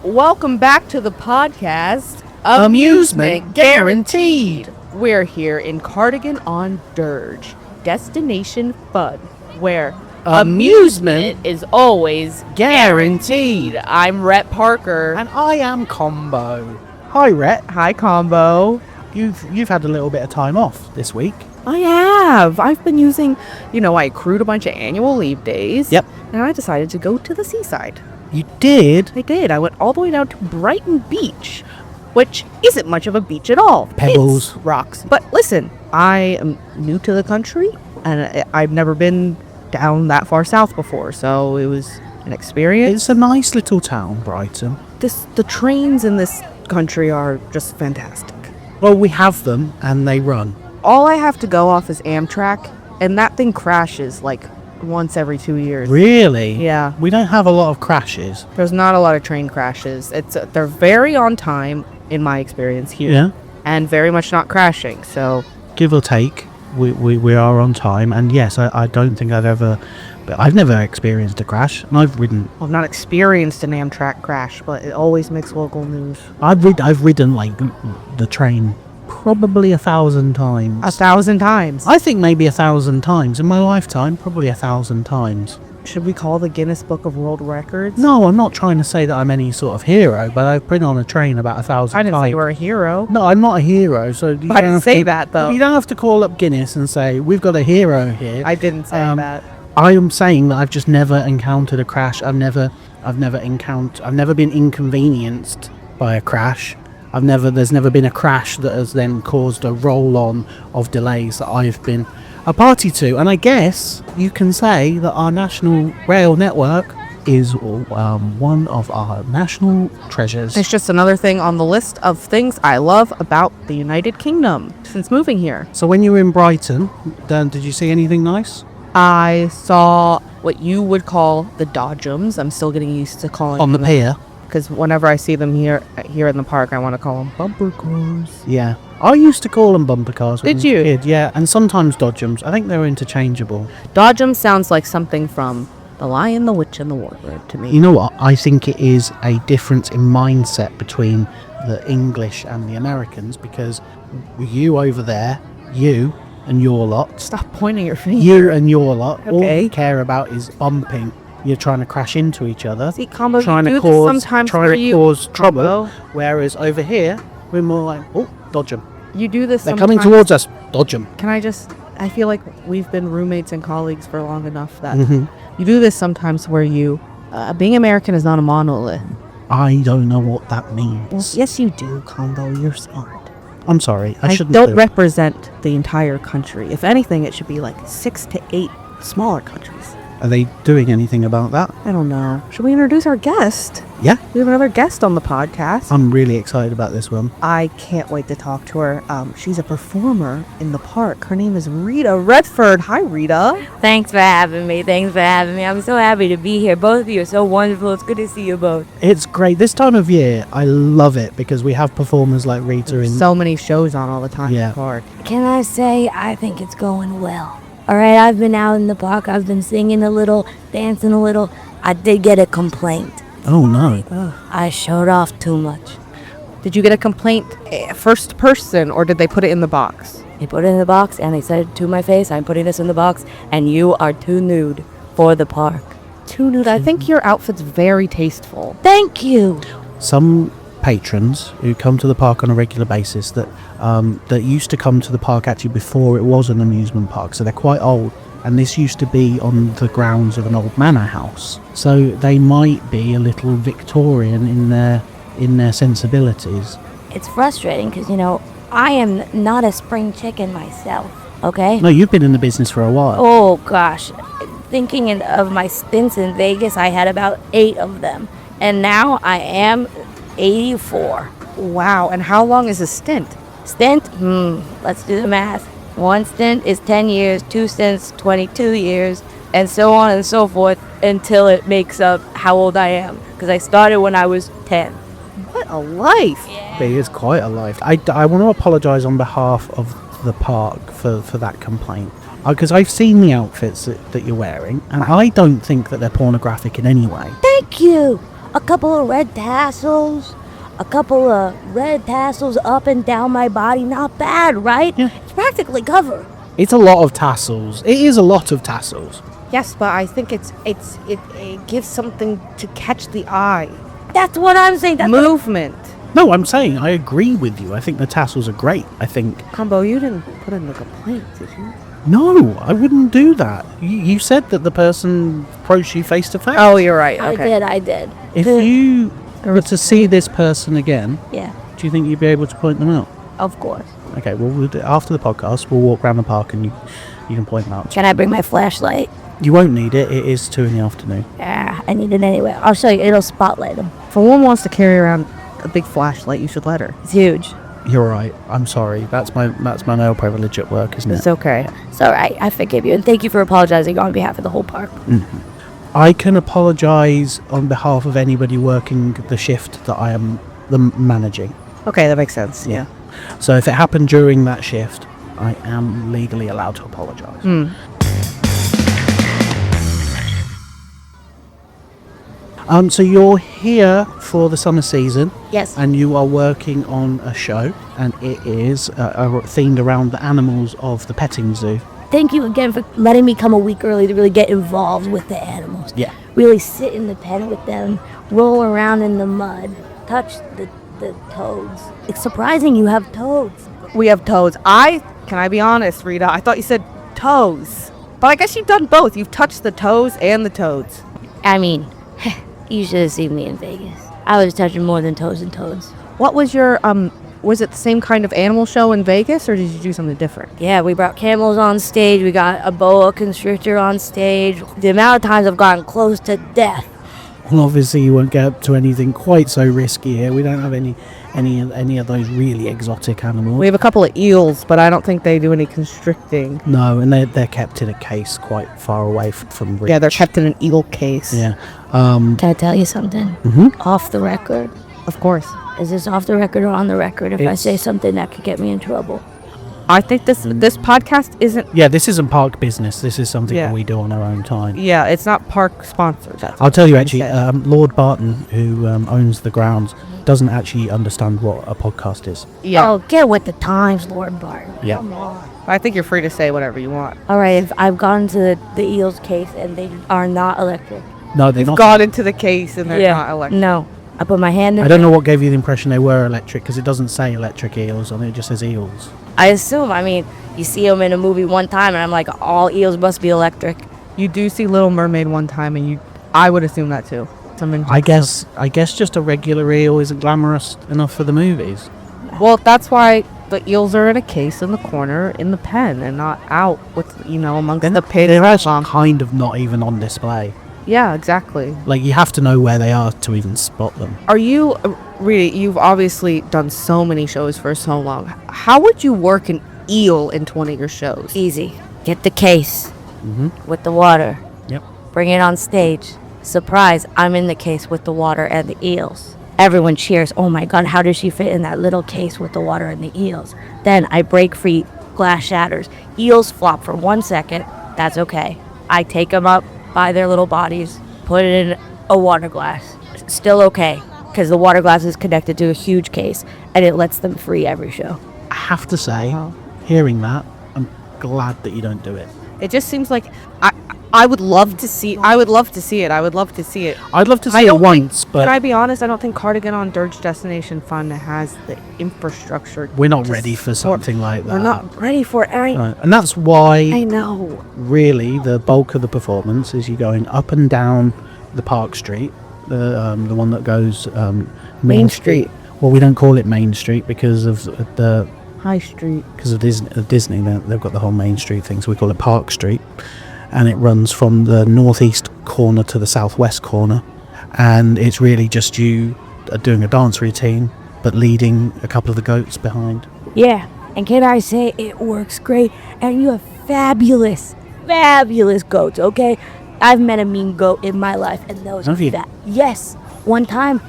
Welcome back to the podcast. Amusement guaranteed. We're here in Cardigan on Dirge, destination fun, where amusement is always guaranteed. I'm Rhett Parker. And I am Combo. Hi, Rhett. Hi, Combo. You've had a little bit of time off this week. I have. I've been using, I accrued a bunch of annual leave days. Yep. And I decided to go to the seaside. You did? I did. I went all the way down to Brighton Beach, which isn't much of a beach at all. Pebbles. It's rocks. But listen, I am new to the country, and I've never been down that far south before, so it was an experience. It's a nice little town, Brighton. The trains in this country are just fantastic. Well, we have them, and they run. All I have to go off is Amtrak, and that thing crashes like once every 2 years. Really? Yeah. We don't have a lot of crashes. There's not a lot of train crashes. They're very on time, in my experience here. Yeah. And very much not crashing, so... Give or take, we are on time. And yes, I don't think I've never experienced a crash. And I've not experienced an Amtrak crash, but it always makes local news. I've ridden like the train probably 1,000 times. 1,000 times? I think maybe 1,000 times in my lifetime. Probably 1,000 times. Should we call the Guinness Book of World Records? No, I'm not trying to say that I'm any sort of hero, but I've been on a train about 1,000 times. I didn't say you were a hero. No, I'm not a hero, so you I didn't say that, though. You don't have to call up Guinness and say, we've got a hero here. I didn't say that. I am saying that I've just never encountered a crash. I've never been inconvenienced by a crash. There's never been a crash that has then caused a roll-on of delays that I've been a party to. And I guess you can say that our national rail network is one of our national treasures. It's just another thing on the list of things I love about the United Kingdom since moving here. So when you were in Brighton, then did you see anything nice? I saw what you would call the dodgems. I'm still getting used to calling on the pier. Because whenever I see them here in the park, I want to call them bumper cars. Yeah. I used to call them bumper cars when Did I was you? a kid, yeah. And sometimes dodgems. I think they're interchangeable. Dodgem sounds like something from The Lion, the Witch, and the Wardrobe to me. You know what? I think it is a difference in mindset between the English and the Americans, because you over there, you and your lot. Stop pointing your finger. You and your lot. Okay. All you care about is bumping. You're trying to crash into each other. See, Combo, trying you to do this cause sometimes trouble. Combo. Whereas over here, we're more like, oh, dodge them. You do this They're sometimes. coming towards us. Dodge them. I feel like we've been roommates and colleagues for long enough that you do this sometimes where being American is not a monolith. I don't know what that means. Well, yes, you do, Combo. You're smart. I'm sorry. I shouldn't don't represent the entire country. If anything, it should be like 6 to 8 smaller countries. Are they doing anything about that? I don't know. Should we introduce our guest? Yeah. We have another guest on the podcast. I'm really excited about this one. I can't wait to talk to her. She's a performer in the park. Her name is Rita Redford. Hi, Rita. Thanks for having me. I'm so happy to be here. Both of you are so wonderful. It's good to see you both. It's great. This time of year, I love it because we have performers like Rita There's so many shows on all the time in the park. Can I say I think it's going well? All right, I've been out in the park. I've been singing a little, dancing a little. I did get a complaint. Oh, no. I showed off too much. Did you get a complaint first person, or did they put it in the box? They put it in the box, and they said it to my face, I'm putting this in the box, and you are too nude for the park. Too nude? I think your outfit's very tasteful. Thank you. Some patrons who come to the park on a regular basis that used to come to the park actually before it was an amusement park, so they're quite old, and this used to be on the grounds of an old manor house, so they might be a little Victorian in their sensibilities. It's frustrating because I am not a spring chicken myself, okay? No, you've been in the business for a while. Oh gosh, thinking of my stints in Vegas, I had about 8 of them, and now I am 84. Wow, and how long is a stint? Stint? Let's do the math. 1 stint is 10 years, 2 stints, 22 years, and so on and so forth until it makes up how old I am. Because I started when I was 10. What a life! Yeah. It is quite a life. I want to apologise on behalf of the park for that complaint. Because I've seen the outfits that you're wearing, and I don't think that they're pornographic in any way. Thank you! A couple of red tassels. A couple of red tassels up and down my body. Not bad, right? Yeah. It's practically cover. It's a lot of tassels. It is a lot of tassels. Yes, but I think it gives something to catch the eye. That's what I'm saying. That's Movement. No, I'm saying I agree with you. I think the tassels are great. I think... Combo, you didn't put in the complaint, did you? No, I wouldn't do that. You said that the person approached you face to face. Oh, you're right. Okay. I did. If you were to see this person again, Yeah, do you think you'd be able to point them out? of course. Okay, well, after the podcast, we'll walk around the park and you can point them out. Can I bring my flashlight? You won't need it. It is 2 PM. Yeah, I need it anyway. I'll show you. It'll spotlight them. If a woman wants to carry around a big flashlight, you should let her. It's huge. You're right. I'm sorry. That's my male privilege at work, isn't It's it? okay. It's all right. I forgive you. And thank you for apologizing on behalf of the whole park. I can apologise on behalf of anybody working the shift that I am managing. Okay, that makes sense. Yeah. So if it happened during that shift, I am legally allowed to apologise. So you're here for the summer season. Yes. And you are working on a show, and it is themed around the animals of the petting zoo. Thank you again for letting me come a week early to really get involved with the animals. Yeah. Really sit in the pen with them, roll around in the mud, touch the toads. It's surprising you have toads. We have toads. Can I be honest, Rita? I thought you said toes. But I guess you've done both. You've touched the toes and the toads. I mean, you should have seen me in Vegas. I was touching more than toes and toads. What was your, was it the same kind of animal show in Vegas, or did you do something different? Yeah, we brought camels on stage. We got a boa constrictor on stage. The amount of times I've gotten close to death. Well, obviously you won't get up to anything quite so risky here. We don't have any of those really exotic animals. We have a couple of eels, but I don't think they do any constricting. No, and they're kept in a case quite far away from reach. Yeah, they're kept in an eel case. Yeah. Can I tell you something? Off the record. Of course. Is this off the record or on the record if I It's- say something that could get me in trouble? I think this podcast isn't. Yeah, this isn't park business. This is something Yeah. that we do on our own time. Yeah, it's not park sponsored. That's I'll tell you what actually, said. Lord Barton, who owns the grounds, doesn't actually understand what a podcast is. Yeah. Oh, get with the times, Lord Barton. Yeah. Come on. I think you're free to say whatever you want. All right, if I've gone to the eels case and they are not electric. No, they're not. Gone into the case and they're not electric. No. I put my hand in. I don't know what gave you the impression they were electric, because it doesn't say electric eels on it, it just says eels. I assume. I mean, you see them in a movie one time, and I'm like, all eels must be electric. You do see Little Mermaid one time, and I would assume that too. I guess just a regular eel isn't glamorous enough for the movies. Well, that's why the eels are in a case in the corner in the pen and not out with amongst the pigs. They're actually kind of not even on display. Yeah, exactly. Like, you have to know where they are to even spot them. Are you, Rita, you've obviously done so many shows for so long. How would you work an eel into one of your shows? Easy. Get the case with the water. Yep. Bring it on stage. Surprise, I'm in the case with the water and the eels. Everyone cheers. Oh my God, how does she fit in that little case with the water and the eels? Then I break free, glass shatters. Eels flop for 1 second. That's okay. I take them up by their little bodies, put it in a water glass. Still okay, because the water glass is connected to a huge case, and it lets them free every show. I have to say, hearing that, I'm glad that you don't do it. It just seems like I would love to see. I would love to see it. I would love to see it. I'd love to I see it don't once, Can but I be honest? I don't think Cardigan on Dirge Destination Fun has the infrastructure. we're not to ready for support- something like that. We're not ready for it. And that's why, I know. really, the bulk of the performance is you going up and down the Park Street, the one that goes Main Street. Well, we don't call it Main Street because of High Street. Disney. They've got the whole Main Street thing, so we call it Park Street, and it runs from the northeast corner to the southwest corner, and it's really just you doing a dance routine, but leading a couple of the goats behind. Yeah, and can I say it works great, and you have fabulous goats, okay? I've met a mean goat in my life, and those Have you? Yes, one time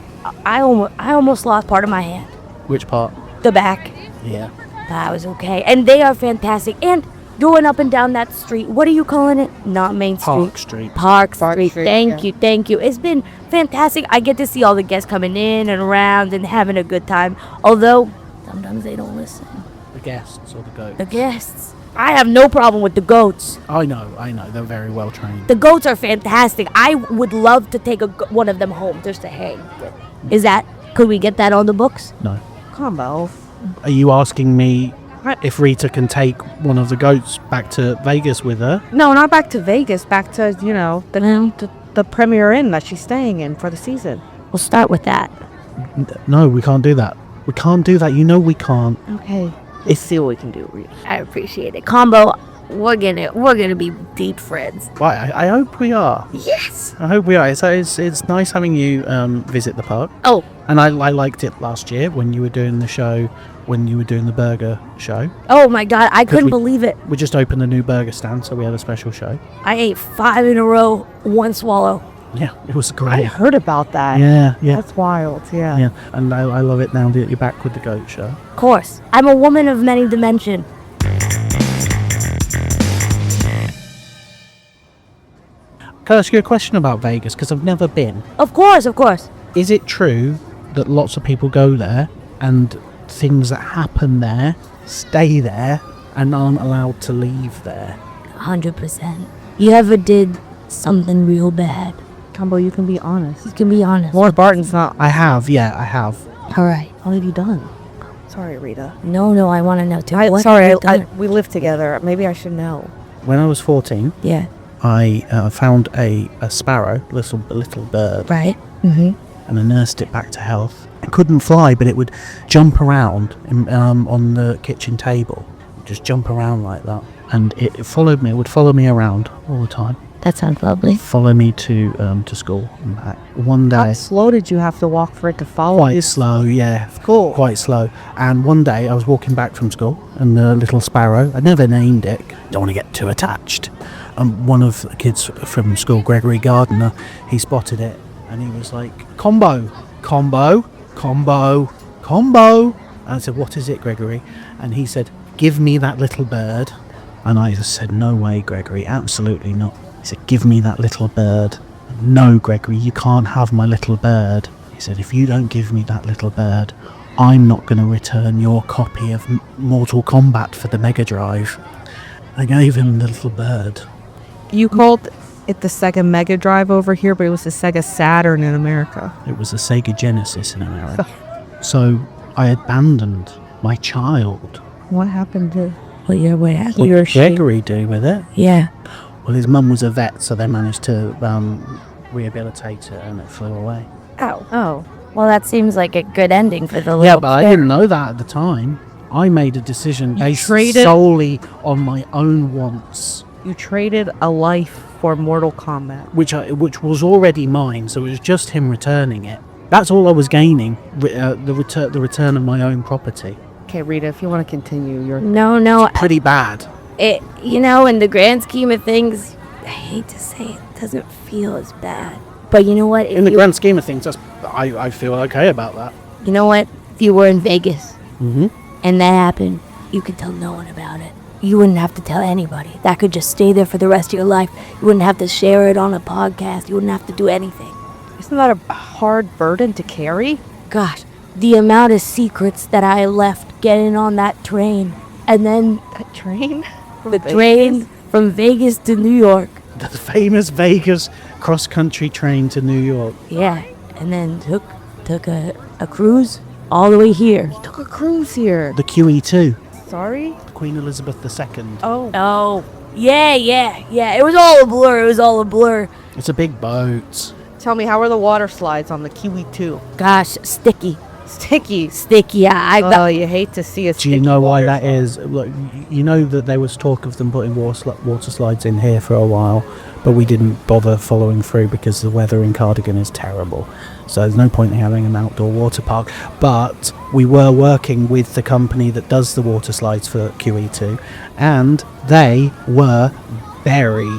I almost lost part of my hand, Which part? the back, Yeah. but I was okay, and they are fantastic, and going up and down that street. What are you calling it? Not Main Street. Park Street. Park Park Street. Street, Thank yeah. you. It's been fantastic. I get to see all the guests coming in and around and having a good time. Although, sometimes they don't listen. The guests or the goats? The guests. I have no problem with the goats. I know. They're very well trained. The goats are fantastic. I would love to take one of them home just to hang with. Could we get that on the books? No. Combo. Are you asking me What? if Rita can take one of the goats back to Vegas with her? No, not back to Vegas. Back to, the Premier Inn that she's staying in for the season. We'll start with that. No, we can't do that. We can't do that. You know we can't. Okay. Let's see what we can do, Rita. I appreciate it. Combo, we're gonna be deep friends. Well, I hope we are. Yes. I hope we are. So it's nice having you visit the park. Oh, And I liked it last year when you were doing the show, when you were doing the burger show. oh my God, I couldn't we- believe it. We just opened a new burger stand, so we had a special show. I ate 5 in a row, one swallow. Yeah, it was I great. heard about that. Yeah. That's wild. Yeah. Yeah, and I love it now that you're back with the goat show. Of course, I'm a woman of many dimensions. Can I ask you a question about Vegas? Because I've never been. Of course. Is it true that lots of people go there and things that happen there stay there and aren't allowed to leave there? 100%. You ever did something real bad? Combo, you can be honest. You can be honest. More Barton's not. I have. All right. What have you done? Sorry, Rita. No, I want to know too. What Sorry, have you done? we live together. Maybe I should know. When I was 14, Yeah. I found a sparrow, little bird, Right. Mm-hmm. and I nursed it back to health. It couldn't fly, but it would jump around on the kitchen table. Just jump around like that. And it followed me. It would follow me around all the time. That sounds lovely. Follow me to school and back. One How day, slow did you have to walk for it to follow? quite slow, yeah. School. Quite slow. And one day I was walking back from school and the little sparrow, I never named it, don't want to get too attached. And one of the kids from school, Gregory Gardner, he spotted it and he was like, Combo. And I said, what is it, Gregory? And he said, give me that little bird. And I just said, no way, Gregory, absolutely not. He said, give me that little bird. No, Gregory, you can't have my little bird. He said, if you don't give me that little bird, I'm not going to return your copy of Mortal Kombat for the Mega Drive. I gave him the little bird. You called it the Sega Mega Drive over here, but it was the Sega Saturn in America. It was a Sega Genesis in America. So I abandoned my child. What happened to... What What did Gregory do with it? Yeah. Well, his mum was a vet, so they managed to rehabilitate it and it flew away. Oh. Well, that seems like a good ending for the little. Yeah, but I didn't know that at the time. I made a decision based traded- solely on my own wants, You traded a life for Mortal Kombat. which was already mine. So it was just him returning it. That's all I was gaining. The return of my own property. Okay, Rita, if you want to continue, you're... No. Pretty bad. It, in the grand scheme of things, I hate to say it, doesn't feel as bad. But you know what? In the grand scheme of things, I feel okay about that. You know what? If you were in Vegas Mm-hmm. and that happened, you could tell no one about it. You wouldn't have to tell anybody. That could just stay there for the rest of your life. You wouldn't have to share it on a podcast. You wouldn't have to do anything. Isn't that a hard burden to carry? Gosh, the amount of secrets that I left getting on that train. And then That train? the train from Vegas to New York. The famous Vegas cross-country train to New York. Yeah, and then took a cruise all the way here. Took a cruise here. The QE2. Sorry? Queen Elizabeth II. Oh. Oh, yeah. It was all a blur. It's a big boat. Tell me, how are the water slides on the Kiwi 2? Gosh, sticky. Sticky. Yeah, You hate to see a Do you know why that is? Look, you know that there was talk of them putting water slides in here for a while, but we didn't bother following through because the weather in Cardigan is terrible. So there's no point in having an outdoor water park. But we were working with the company that does the water slides for QE2, and they were very,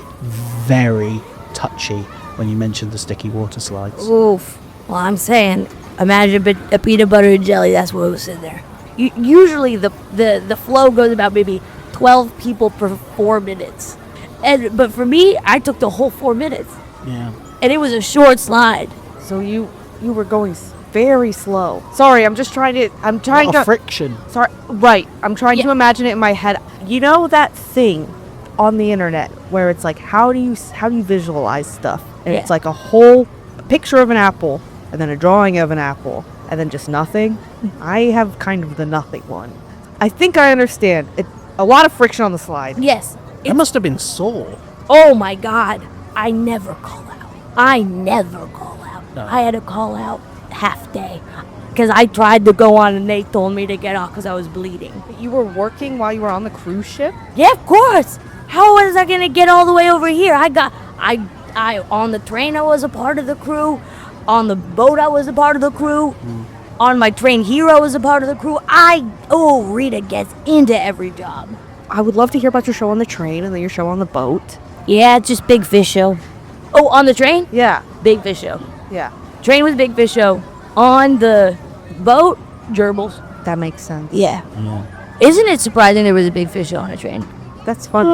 very touchy when you mentioned the sticky water slides. Oof. Well, I'm saying, imagine a peanut butter and jelly. That's what was in there. Usually the flow goes about maybe 12 people per 4 minutes. But for me, I took the whole 4 minutes. Yeah. And it was a short slide. So you were going very slow. Sorry, I'm trying Lot to of friction. Sorry, right. I'm trying Yeah. to imagine it in my head. You know that thing on the internet where it's like, how do you visualize stuff? And Yeah. it's like a whole picture of an apple, and then a drawing of an apple, and then just nothing. I have kind of the nothing one. I think I understand. A lot of friction on the slide. Yes. It must have been sore. Oh my God. I never call out. No. I had to call out half day. Because I tried to go on and they told me to get off because I was bleeding. You were working while you were on the cruise ship? Yeah, of course. How was I going to get all the way over here? I on the train I was a part of the crew. On the boat I was a part of the crew. On my train here I was a part of the crew. Rita gets into every job. I would love to hear about your show on the train and then your show on the boat. Yeah, it's just Big Fish Show. Oh, on the train? Yeah, Big Fish Show. yeah. Train was Big Fish Show. On the boat, gerbils. That makes sense. Yeah. Yeah. Isn't it surprising there was a Big Fish Show on a train? That's fun.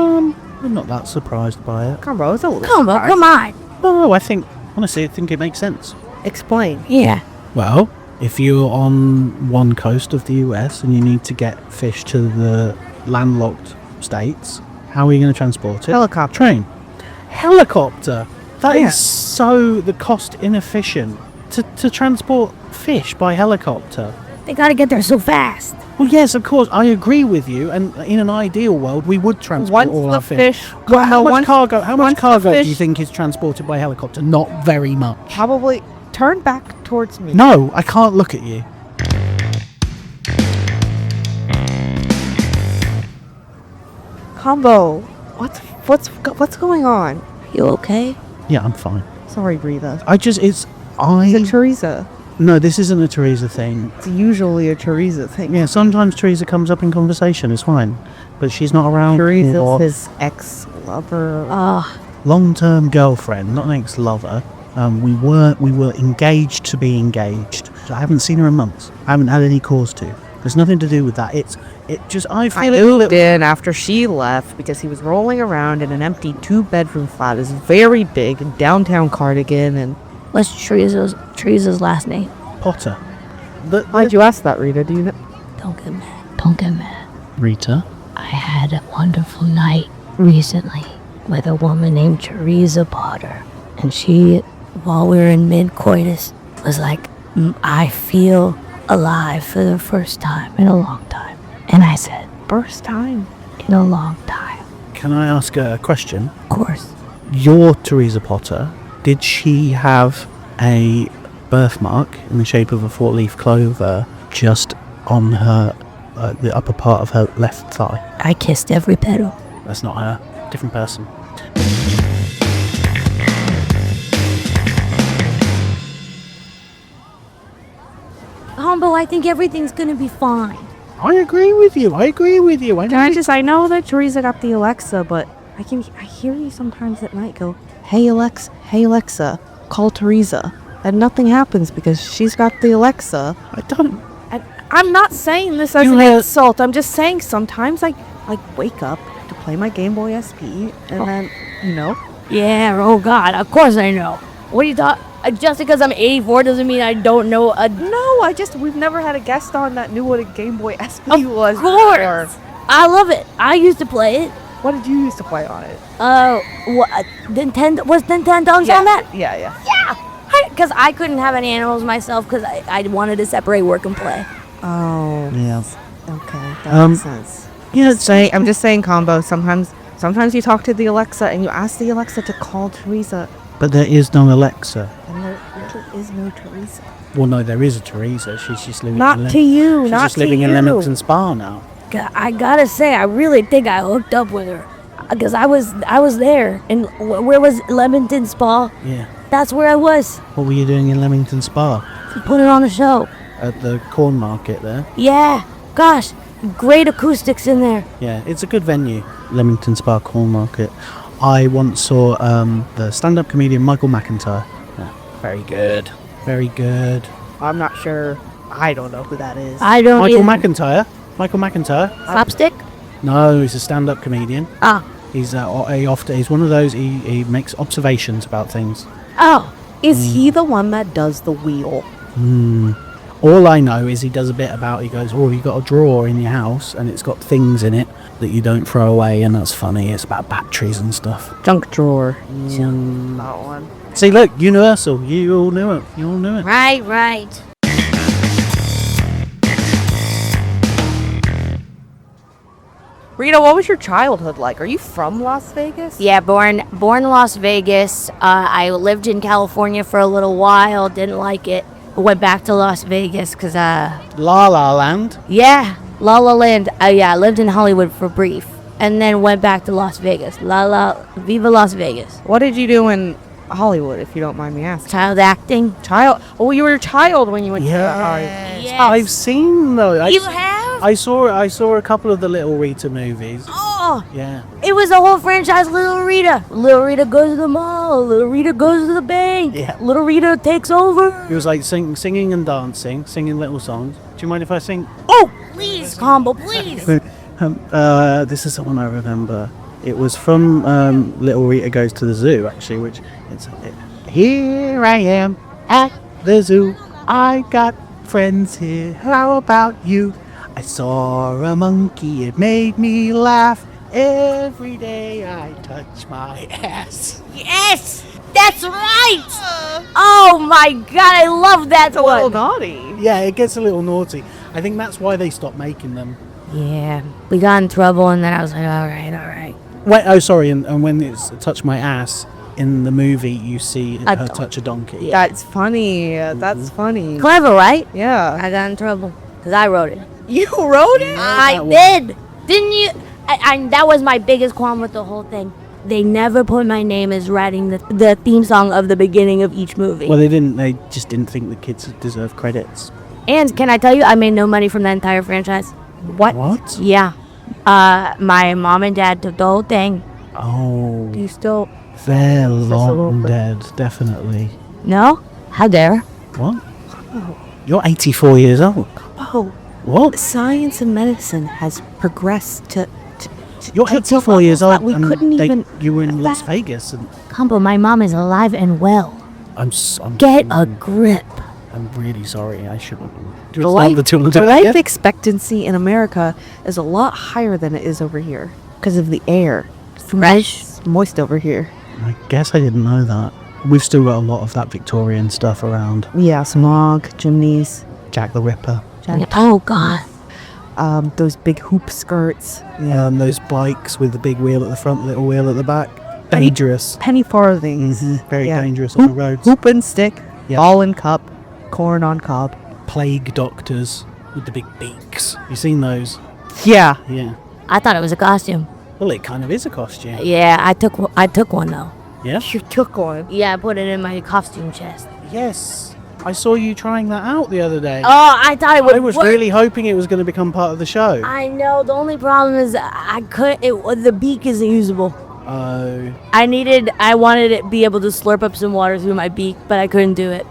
I'm not that surprised by it. Come on, it's a little Come on, come on. No, honestly, I think it makes sense. Explain. Yeah. Well, if you're on one coast of the US and you need to get fish to the landlocked states, how are you going to transport it? Helicopter. Train. Helicopter. That is Yeah. so the cost inefficient to transport fish by helicopter. They gotta get there so fast. Well, yes, of course, I agree with you. And in an ideal world, we would transport Once all the our fish. fish- Well, how much once- cargo? How much once the cargo do you fish- think is transported by helicopter? Not very much. Probably turn back towards me. No, I can't look at you. Combo. What's going on? You okay? Yeah, I'm fine. Sorry, Rita. It's a Teresa. No, this isn't a Teresa thing. It's usually a Teresa thing. Yeah, sometimes Teresa comes up in conversation, it's fine. But she's not around. Teresa's or his ex-lover. long-term girlfriend, not an ex-lover. We were engaged to be engaged. So I haven't seen her in months. I haven't had any cause to. There's nothing to do with that. I feel it. moved in after she left because he was rolling around in an empty 2-bedroom flat. It's very big in downtown Cardigan. And What's Teresa's last name? Potter. why'd you ask that, Rita? Do you know? Don't get mad. Don't get mad. Rita? I had a wonderful night recently with a woman named Teresa Potter. And she, while we were in mid-coitus, was like, I feel alive for the first time in a long time. And I said, First time. in a long time. Can I ask a question? Of course. Your Teresa Potter, did she have a birthmark in the shape of a 4-leaf clover just on her, the upper part of her left thigh? I kissed every petal. That's not her. Different person. Combo, I think everything's gonna be fine. I agree with you. I know that Teresa got the Alexa, but I hear you sometimes at night go, hey Alexa, call Teresa. And nothing happens because she's got the Alexa. I don't. And I'm not saying this as You an heard- insult. I'm just saying sometimes I wake up to play my Game Boy SP and then, Yeah, oh God, of course I know. What are you talking? Just because I'm 84 doesn't mean I don't know a... No, we've never had a guest on that knew what a Game Boy SP was. Of course! I love it. I used to play it. What did you used to play on it? Nintendo, was Nintendo's on that? Yeah. Yeah! Because I couldn't have any animals myself because I wanted to separate work and play. Oh. Yeah. Okay, that makes sense. Yeah, I'm just saying, Combo, sometimes you talk to the Alexa and you ask the Alexa to call Teresa. but there is no Alexa. And there is no Teresa. Well, no, there is a Teresa. She's just living. Not in to you, She's not just to living in you. Leamington Spa now. I gotta say, I really think I hooked up with her. Because I was there. And where was Leamington Spa? Yeah. That's where I was. What were you doing in Leamington Spa? Put it on a show. At the corn market there. Yeah. Gosh, great acoustics in there. Yeah, it's a good venue. Leamington Spa corn market. I once saw the stand-up comedian Michael McIntyre. Yeah, very good. Very good. I'm not sure. I don't know who that is. I don't Michael either. McIntyre. Michael McIntyre. Slapstick? No, he's a stand-up comedian. Oh. He's he's one of those. He makes observations about things. Oh. Is he the one that does the wheel? All I know is he does a bit about. He goes, "Oh, you got a drawer in your house, and it's got things in it that you don't throw away, and that's funny. It's about batteries and stuff." Junk drawer. That one. See, look, Universal. You all knew it. You all knew it. Right. Rita, what was your childhood like? Are you from Las Vegas? Yeah, born in Las Vegas. I lived in California for a little while. Didn't like it. Went back to Las Vegas because La La Land. yeah, La La Land. Yeah, I lived in Hollywood for brief, and then went back to Las Vegas. Viva Las Vegas. What did you do in Hollywood, if you don't mind me asking? Child acting. Oh, you were a child when you went Yeah. Yes. I've seen those. You have? I saw a couple of the Little Rita movies. Oh, Yeah. it was the whole franchise. Little Rita. Little Rita goes to the mall. Little Rita goes to the bank. Yeah. Little Rita takes over. It was like singing and dancing, singing little songs. Do you mind if I sing? Oh, please, Combo, please. This is the one I remember. It was from Little Rita Goes to the Zoo, actually, which here I am at the zoo. I got friends here. How about you? I saw a monkey. It made me laugh. Every day I touch my ass. Yes, that's right. Oh my God, I love that A little one. naughty. Yeah, it gets a little naughty. I think that's why they stopped making them. Yeah, we got in trouble, and then I was like, all right. And when it's touch my ass in the movie, you see her touch a donkey. That's funny. That's funny. Clever, right? Yeah. I got in trouble because I wrote it. You wrote it? I did. Didn't you? That was my biggest qualm with the whole thing. They never put my name as writing the theme song of the beginning of each movie. Well, they didn't. They just didn't think the kids deserve credits. And can I tell you, I made no money from that entire franchise. What? Yeah. My mom and dad took the whole thing. Oh, You still... they're a little long bit. dead, definitely. No? How dare? What? You're 84 years old. Oh, What? science and medicine has progressed to You're 84 years old. We and couldn't even... You were in Las Vegas, and Combo, my mom is alive and well. I'm Get a grip. I'm really sorry. I shouldn't. The life expectancy in America is a lot higher than it is over here because of the air. Fresh. It's moist over here. I guess I didn't know that. We've still got a lot of that Victorian stuff around. Yeah, smog, chimneys, Jack the Ripper. Oh, God. those big hoop skirts, Yeah, and those bikes with the big wheel at the front, little wheel at the back. Dangerous. penny farthings. Very Yeah. dangerous on the roads. Hoop and stick, Yep. ball and cup, corn on cob. Plague doctors with the big beaks. You seen those? Yeah. Yeah. I thought it was a costume. Well, it kind of is a costume. Yeah, I took one though. Yeah? You took one. Yeah, I put it in my costume chest. Yes. I saw you trying that out the other day. Oh, I thought it would I was work. really hoping it was going to become part of the show. I know. The only problem is I couldn't. The beak isn't usable. Oh. I wanted it to be able to slurp up some water through my beak, but I couldn't do it.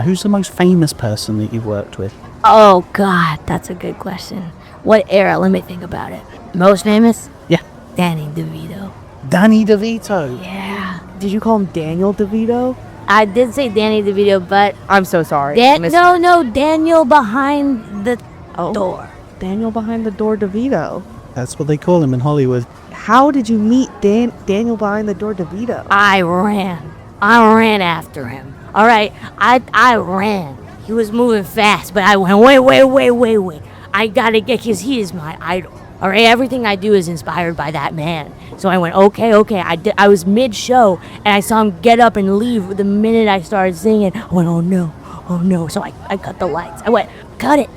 Who's the most famous person that you've worked with? Oh God, that's a good question. What era? Let me think about it. Most famous? Yeah. Danny DeVito. Danny DeVito. Yeah. Did you call him Daniel DeVito? I did say Danny DeVito, but I'm so sorry. no, Daniel behind the door. Daniel behind the door DeVito. That's what they call him in Hollywood. How did you meet Daniel behind the door DeVito? I ran after him. All right, I ran. He was moving fast, but I went wait. I gotta get, because he is my idol. All right, everything I do is inspired by that man. So I went, okay. I was mid-show, and I saw him get up and leave the minute I started singing. I went, oh no. So I cut the lights. I went, cut it.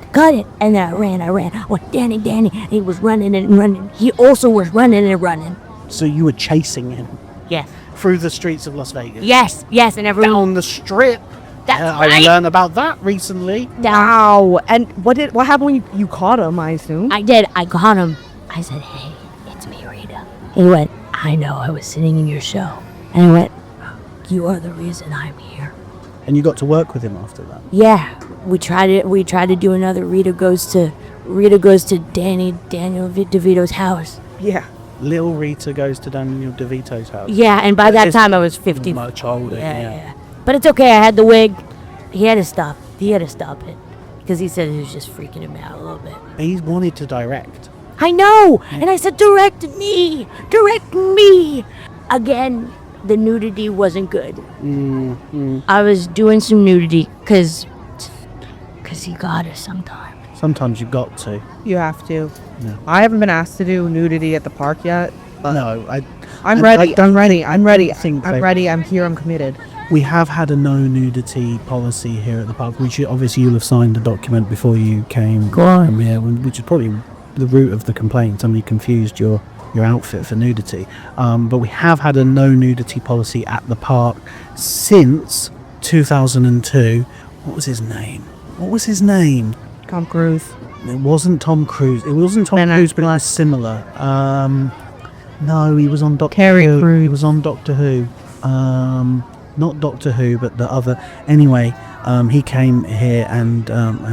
And then I ran. I went, Danny. And he was running and running. He also was running and running. So you were chasing him Yes. through the streets of Las Vegas? Yes, and everyone. Down the strip? That's I right. learned about that recently. Wow. And what happened when you caught him, I assume? I did. I caught him. I said, hey, it's me, Rita. He went, I know, I was sitting in your show. And I went, you are the reason I'm here. And you got to work with him after that. Yeah, we tried it. We tried to do another Rita goes to Daniel DeVito's house. Yeah. Little Rita goes to Daniel DeVito's house. Yeah, and by that It's time I was 50. Much older, Yeah. But it's okay. I had the wig. He had to stop it because he said it was just freaking him out a little bit. He wanted to direct. I know, and I said, direct me. Again, the nudity wasn't good. I was doing some nudity because he got us sometimes. Sometimes you've got to. You have to. Yeah. I haven't been asked to do nudity at the park yet. But No, I'm ready. I'm ready. I'm ready. think I'm they- ready. I'm here. I'm committed. we have had a no nudity policy here at the park, which obviously you'll have signed a document before you came Go on. from here, which is probably the root of the complaint. Somebody confused your outfit for nudity. But we have had a no nudity policy at the park since 2002. What was his name? Tom Cruise. It wasn't Tom Cruise. It wasn't Tom Ben Cruise, but it Affleck. was similar. No, he was on Doctor Terry Who. Crews. He was on Doctor Who. Not Doctor Who, but the other. Anyway, he came here and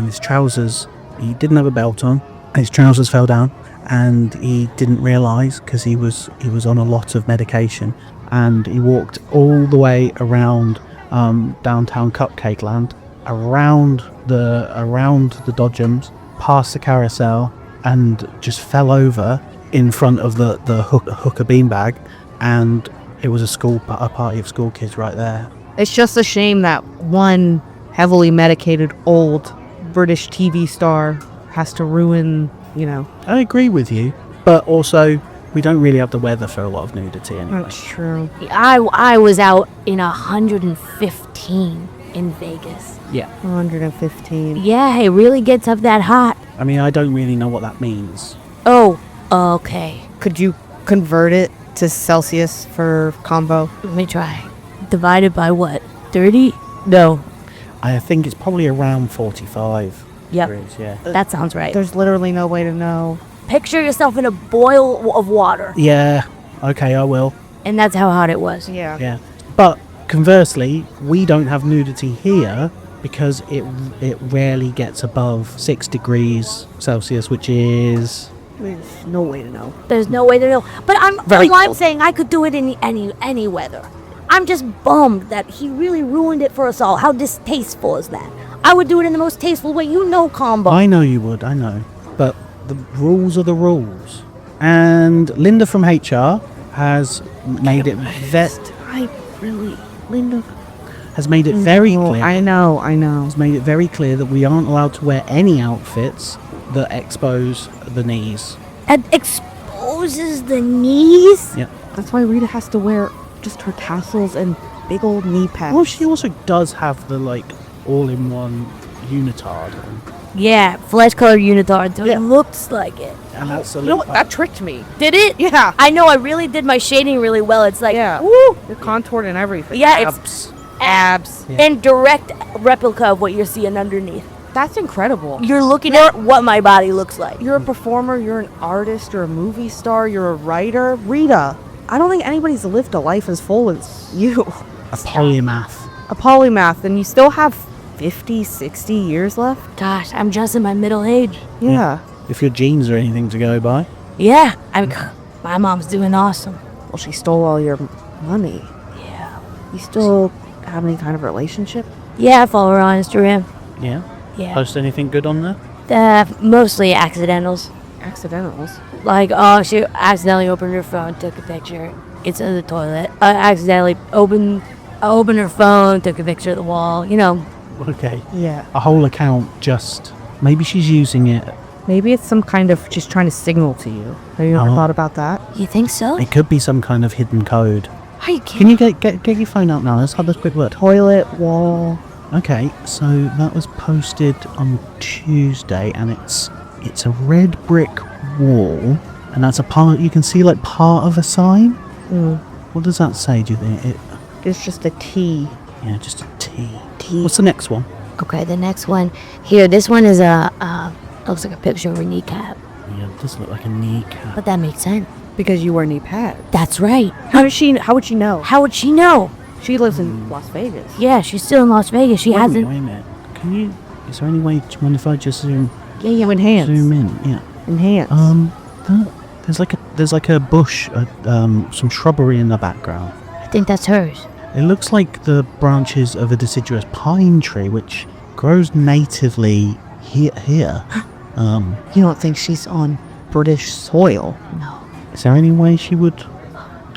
his trousers. He didn't have a belt on. His trousers fell down, and he didn't realise because he was on a lot of medication, and he walked all the way around downtown Cupcake Land, around the Dodgems, past the carousel, and just fell over in front of the hooker beanbag, and it was a party of school kids right there. It's just a shame that one heavily medicated old British TV star has to ruin, I agree with you, but also we don't really have the weather for a lot of nudity anyway. That's true. I was out in 115 in Vegas. Yeah, 115. Yeah, it really gets up that hot. I mean, I don't really know what that means. Oh, okay. Could you convert it to Celsius for combo? Let me try. Divided by what? 30? No. I think it's probably around 45 Yep. degrees, yeah. That sounds right. There's literally no way to know. Picture yourself in a boil of water, Yeah, okay, I will. and that's how hot it was. Yeah. Yeah. But conversely, we don't have nudity here because it rarely gets above 6 degrees Celsius, which is... There's no way to know. There's no way to know. But I'm cold. saying I could do it in any weather. I'm just bummed that he really ruined it for us all. How distasteful is that? I would do it in the most tasteful way. Combo. I know you would, I know. But the rules are the rules. And Linda from HR has made it Linda. has made it very clear. I know. Has made it very clear that we aren't allowed to wear any outfits that expose the knees. It exposes the knees? Yeah. That's why Rita has to wear just her tassels and big old knee pads. Well, she also does have the all-in-one unitard, Yeah, flesh-colored unitard. So Yeah. It looks like it. and that's a You know little. what? That tricked me. Did it? Yeah. I know. I really did my shading really well. It's like, Yeah. woo. You're contoured and everything. Yeah, it's Abs. Yeah. in direct replica of what you're seeing underneath. That's incredible. You're looking at what my body looks like. You're a performer, you're an artist, you're a movie star, you're a writer. Rita, I don't think anybody's lived a life as full as you. A polymath. A polymath, and you still have 50, 60 years left? Gosh, I'm just in my middle age. Yeah. If your genes are anything to go by. Yeah, my mom's doing awesome. Well, she stole all your money. Yeah. You still have any kind of relationship? Yeah, I follow her on Instagram. Yeah. Yeah. Post anything good on there? Mostly accidentals. Accidentals. Like, oh, she accidentally opened her phone, took a picture. It's in the toilet. I accidentally opened her phone, took a picture of the wall. Okay. Yeah. A whole account just... Maybe she's using it. Maybe it's some kind of just trying to signal to you. Have you ever Oh. thought about that? You think so? It could be some kind of hidden code. I Can you get your phone out now? Let's have this quick look. Toilet, wall. Okay, so that was posted on Tuesday, and it's a red brick wall, and that's a part. You can see part of a sign. What does that say? Do you think It's just a T. Yeah, just a T. What's the next one? Okay, the next one. Here, this one is looks like a picture of her kneecap. Yeah, it does look like a kneecap. But that makes sense. Because you wear knee pads. That's right. How would she know? How would she know? She lives in Las Vegas. Yeah, she's still in Las Vegas. She Wait hasn't. a minute. Can you? Is there any way? Do you mind if I just zoom Enhance. zoom in? Yeah. Enhance. There's like a bush, some shrubbery in the background. I think that's hers. It looks like the branches of a deciduous pine tree, which grows natively here. You don't think she's on British soil? No, Is there any way she would?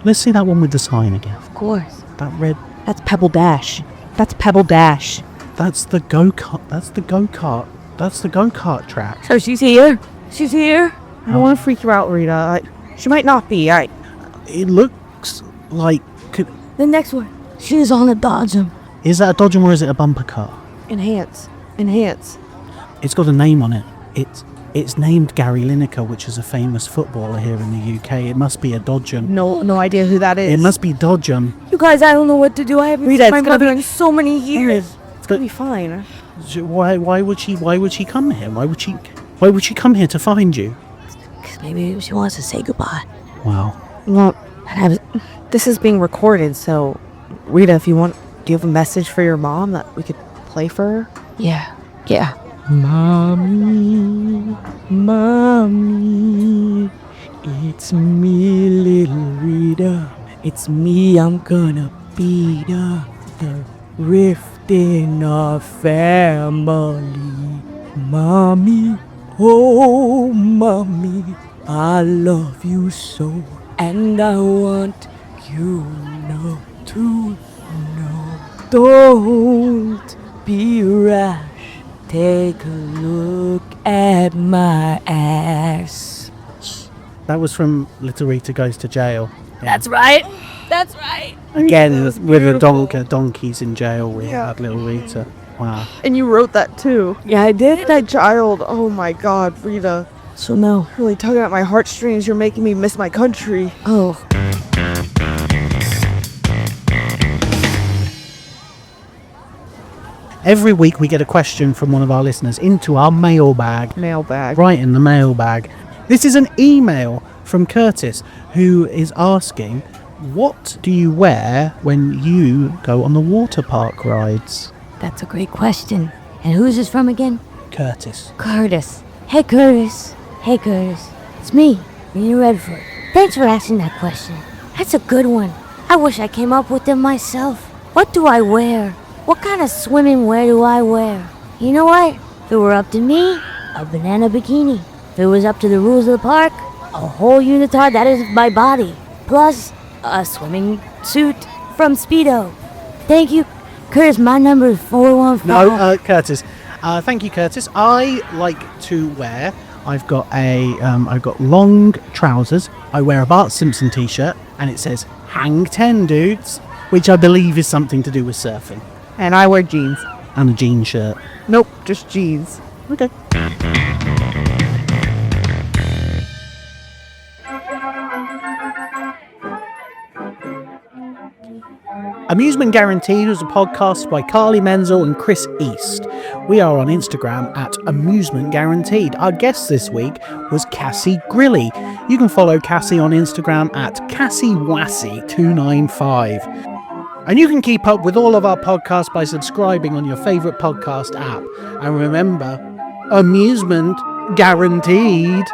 Let's see that one with the sign again. of course. That red. That's Pebble Dash. That's Pebble Dash. That's the go-kart. That's the go-kart. That's the go-kart track. So she's here. She's here. I don't want to freak you out, Rita. She might not be. It looks like. The next one. She's on a Dodgem. Is that a Dodgem or is it a bumper car? Enhance. It's got a name on it. It's named Gary Lineker, which is a famous footballer here in the UK. It must be a Dodgem. No idea who that is. It must be Dodgem. You guys, I don't know what to do. I haven't Rita, seen my it's gonna mother be- in so many years. It's gonna be fine. Why would she come here? Why would she come here to find you? Because maybe she wants to say goodbye. Wow. Well, this is being recorded, so Rita, if you want, do you have a message for your mom that we could play for her? Yeah. Mommy, it's me, little Rita. It's me, I'm gonna be the rift in our family. Mommy, oh mommy, I love you so, and I want you to know. Don't be rash. Take a look at my ass. That was from Little Rita Goes to Jail. That's right. Again, with the donkeys in jail, we had Little Rita. Wow. And you wrote that too. Yeah, I did. That child. Oh my God, Rita. So now, Really tugging at my heartstrings. You're making me miss my country. oh, Every week we get a question from one of our listeners into our mailbag. Mailbag. Right in the mailbag. This is an email from Curtis, who is asking, what do you wear when you go on the water park rides? That's a great question. And who's this from again? Curtis. Curtis. Hey, Curtis. It's me, Rita Redford. Thanks for asking that question. That's a good one. I wish I came up with it myself. What do I wear? What kind of swimming wear do I wear? You know what? If it were up to me, a banana bikini. If it was up to the rules of the park, a whole unitard that is my body. Plus, a swimming suit from Speedo. Thank you, Curtis. My number is 415. No, Curtis. Thank you, Curtis. I like to wear. I've got long trousers. I wear a Bart Simpson t-shirt, and it says "Hang 10, dudes," which I believe is something to do with surfing. And I wear jeans. And a jean shirt. Nope, just jeans. Okay. Amusement Guaranteed was a podcast by Karlie, Menzel and Chris East. We are on Instagram at Amusement Guaranteed. Our guest this week was Cassie Grilley. You can follow Cassie on Instagram at CassieWassy295. And you can keep up with all of our podcasts by subscribing on your favourite podcast app. And remember, amusement guaranteed.